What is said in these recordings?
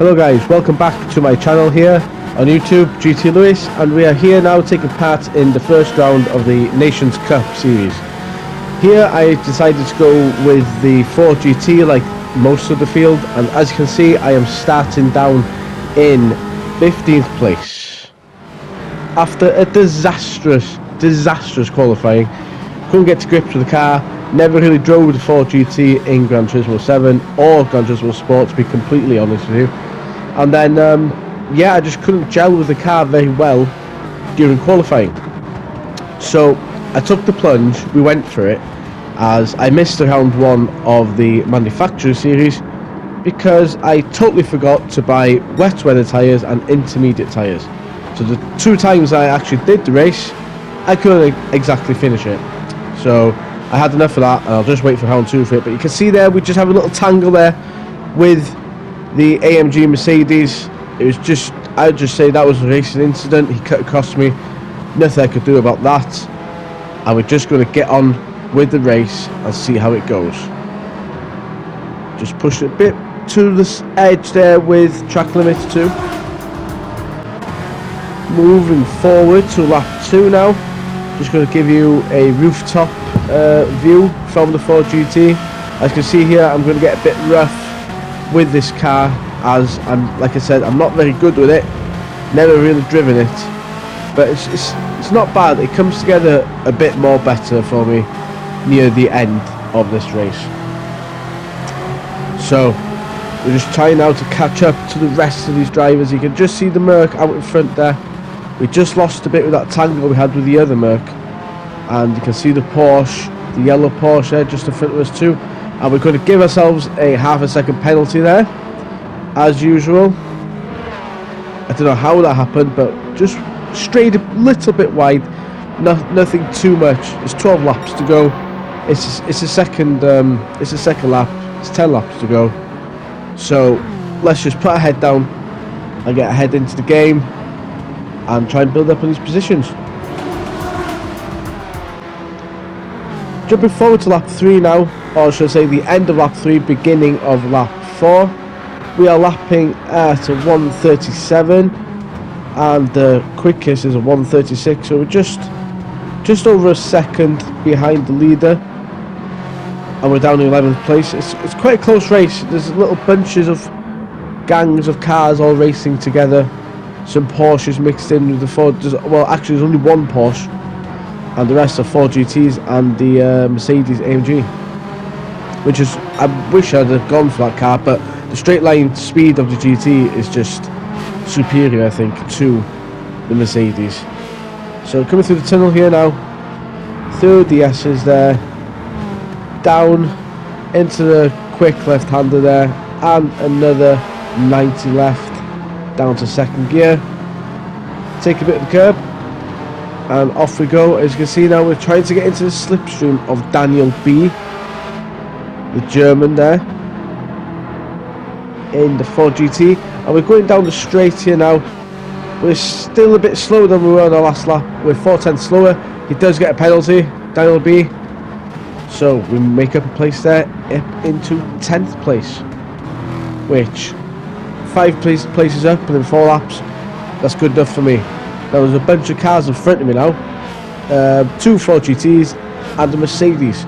Hello guys, welcome back to my channel here on YouTube, GTWS, and we are here now taking part in the first round of the Nations Cup series. Here I decided to go with the 4GT like most of the field, and as you can see I am starting down in 15th place. After a disastrous qualifying, couldn't get to grips with the car, never really drove the 4GT in Gran Turismo 7 or Gran Turismo Sport, to be completely honest with you. And then, yeah, I just couldn't gel with the car very well during qualifying. So I took the plunge, we went for it, as I missed round 1 of the manufacturer series because I totally forgot to buy wet weather tyres and intermediate tyres. So the 2 times I actually did the race, I couldn't exactly finish it. So I had enough of that, and I'll just wait for round 2 for it. But you can see there, we just have a little tangle there with the AMG Mercedes. It was just, I'd just say that was a racing incident. He cut across me, nothing I could do about that, and we're just going to get on with the race and see how it goes. Just push it a bit to the edge there with track limits 2. Moving forward to lap 2 now. Just going to give you a rooftop view from the 4GT. As you can see here, I'm going to get a bit rough with this car, as like I said, I'm not very good with it, never really driven it, but it's not bad. It comes together a bit more better for me near the end of this race. So we're just trying now to catch up to the rest of these drivers. You can just see the Merc out in front there. We just lost a bit with that tangle we had with the other Merc, and you can see the Porsche, the yellow Porsche there just in front of us too. And we're going to give ourselves a half-a-second penalty there, as usual. I don't know how that happened, but just strayed a little bit wide. Nothing too much. It's 12 laps to go. It's a second lap. It's 10 laps to go. So let's just put our head down and get our head into the game and try and build up on these positions. Jumping forward to lap 3 now, or should I say the end of lap 3, beginning of lap 4. We are lapping at a 1:37 and the quickest is a 1:36, so we're just over a second behind the leader, and we're down in 11th place. It's quite a close race. There's little bunches of gangs of cars all racing together, some Porsches mixed in with the Ford. Well, actually there's only one Porsche, and the rest are 4GTs and the Mercedes AMG, which is, I wish I'd have gone for that car, but the straight line speed of the GT is just superior, I think, to the Mercedes. So coming through the tunnel here now, through the S's there, down into the quick left-hander there, and another 90 left, down to second gear, take a bit of the curb, and off we go. As you can see now, we're trying to get into the slipstream of Daniel B, the German there, in the 4GT, and we're going down the straight here now. We're still a bit slower than we were on our last lap. We're 4/10 slower. He does get a penalty, Daniel B, so we make up a place there, up into 10th place, which 5 places up and in 4 laps, that's good enough for me. There was a bunch of cars in front of me now, 2 4GTs and a Mercedes,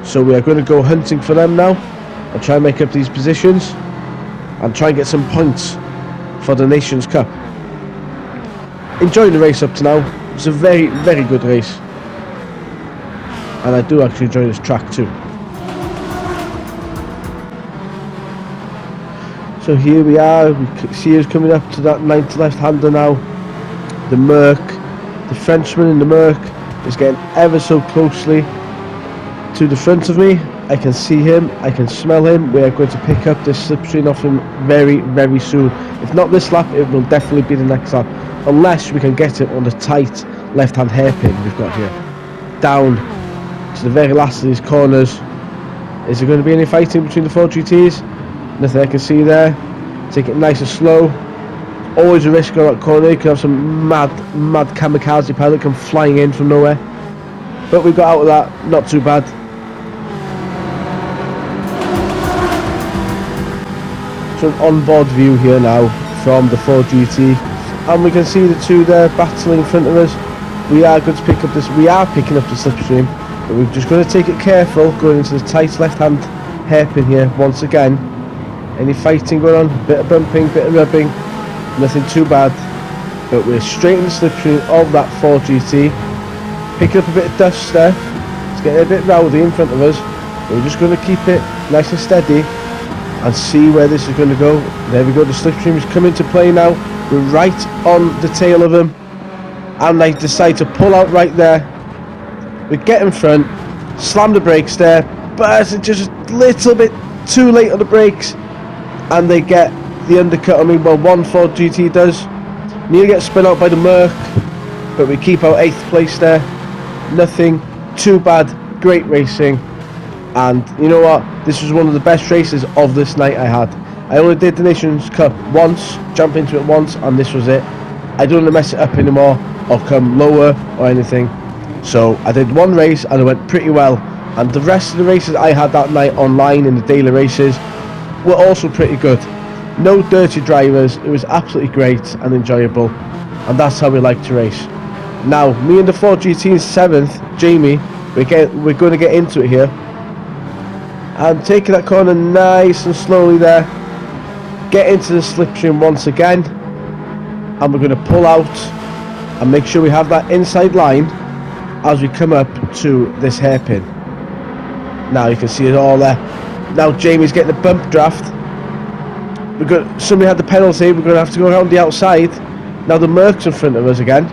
so we are going to go hunting for them now and try and make up these positions and try and get some points for the Nations Cup. Enjoying the race up to now. It was a very, very good race, and I do actually enjoy this track too. So here we are, we see us coming up to that 90 left-hander now. The Merc, the Frenchman in the Merc, is getting ever so closely to the front of me. I can see him, I can smell him. We are going to pick up this slipstream off him very, very soon. If not this lap, it will definitely be the next lap, unless we can get it on the tight left-hand hairpin we've got here. Down to the very last of these corners. Is there going to be any fighting between the 4GTs? Nothing I can see there. Take it nice and slow. Always a risk on that corner. You could have some mad kamikaze pilot come flying in from nowhere. But we got out of that, not too bad. to an onboard view here now from the Ford GT, and we can see the two there battling in front of us. We are going to pick up this. We are picking up the slipstream, but we're just going to take it careful, going into the tight left-hand hairpin here once again. Any fighting going on? Bit of bumping, bit of rubbing, nothing too bad. But we're straight in the slipstream of that Ford GT, picking up a bit of dust there. It's getting a bit rowdy in front of us. We're just going to keep it nice and steady and see where this is going to go. There we go, the slipstream is coming to play now. We're right on the tail of them, and they decide to pull out right there. We get in front, slam the brakes there, but it's just a little bit too late on the brakes, and they get the undercut on me. Well, one Ford GT does. Nearly get spun out by the Merc, but we keep our 8th place there. Nothing too bad, great racing. And you know what, this was one of the best races of this night I had. I only did the Nations Cup once, jump into it once, and this was it. I don't want to mess it up anymore or come lower or anything. So I did one race and it went pretty well, and the rest of the races I had that night online in the daily races were also pretty good. No dirty drivers, it was absolutely great and enjoyable, and that's how we like to race. Now me and the Ford GT in 7th, Jamie, we're going to get into it here. And taking that corner nice and slowly there, get into the slipstream once again, and we're going to pull out and make sure we have that inside line as we come up to this hairpin. Now you can see it all there. Now Jamie's getting a bump draft. Somebody had the penalty, we're going to have to go around the outside. Now the Merc's in front of us again,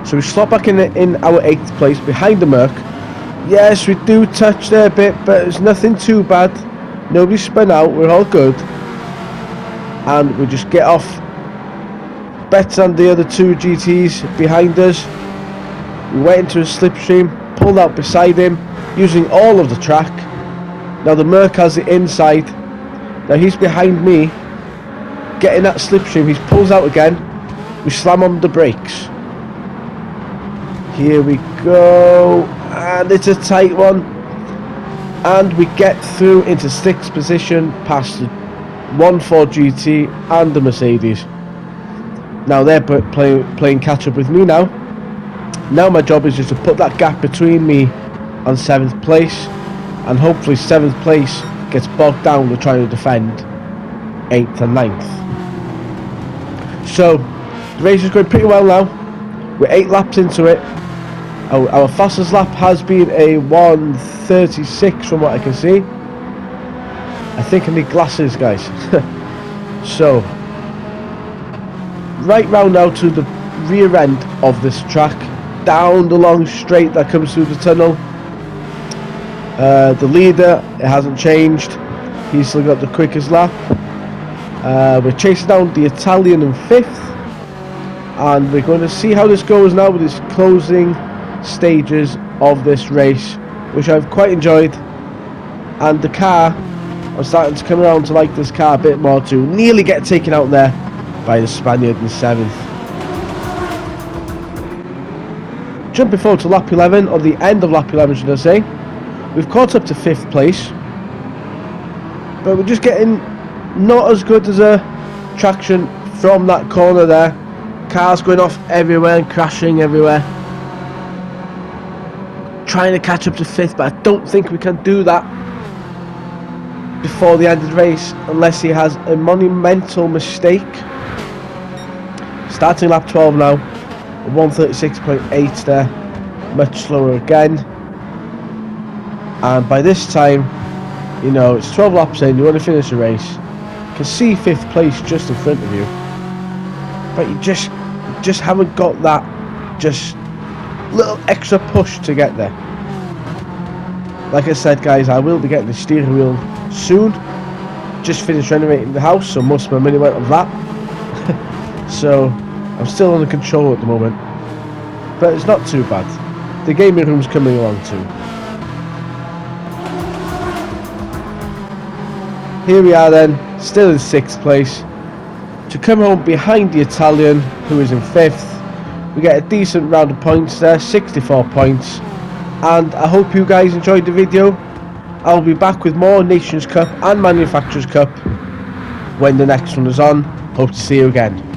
so we slot back in our 8th place behind the Merc. Yes, we do touch there a bit, but it's nothing too bad. Nobody spun out, we're all good. And we just get off better than the other two GTs behind us. We went into a slipstream, pulled out beside him, using all of the track. Now the Merc has the inside. Now he's behind me, getting that slipstream. He pulls out again. We slam on the brakes. Here we go. And it's a tight one, and we get through into 6th position past the 1 Ford GT and the Mercedes. Now they're playing catch up with me now. Now my job is just to put that gap between me and 7th place, and hopefully 7th place gets bogged down with trying to defend 8th and 9th. So the race is going pretty well now. We're 8 laps into it. Our fastest lap has been a 1:36 from what I can see. I think I need glasses, guys. So, right round now to the rear end of this track, down the long straight that comes through the tunnel. The leader, it hasn't changed. He's still got the quickest lap. We're chasing down the Italian in 5th, and we're going to see how this goes now with this closing stages of this race, which I've quite enjoyed. And the car, I'm starting to come around to like this car a bit more too. Nearly get taken out there by the Spaniard in 7th. Jumping forward to lap 11, or the end of lap 11 should I say. We've caught up to 5th place, but we're just getting not as good as a traction from that corner there. Cars going off everywhere and crashing everywhere. Trying to catch up to 5th, but I don't think we can do that before the end of the race unless he has a monumental mistake. Starting lap 12 now, 1:36.8 there, much slower again. And by this time, you know, it's 12 laps in, you want to finish the race. You can see 5th place just in front of you, but you just haven't got that just little extra push to get there. Like I said, guys, I will be getting the steering wheel soon. Just finished renovating the house, so most of my money went on that. So I'm still under control at the moment, but it's not too bad. The gaming room's coming along too. Here we are then, still in 6th place. To come home behind the Italian, who is in 5th. We get a decent round of points there, 64 points. And I hope you guys enjoyed the video. I'll be back with more Nations Cup and Manufacturers Cup when the next one is on. Hope to see you again.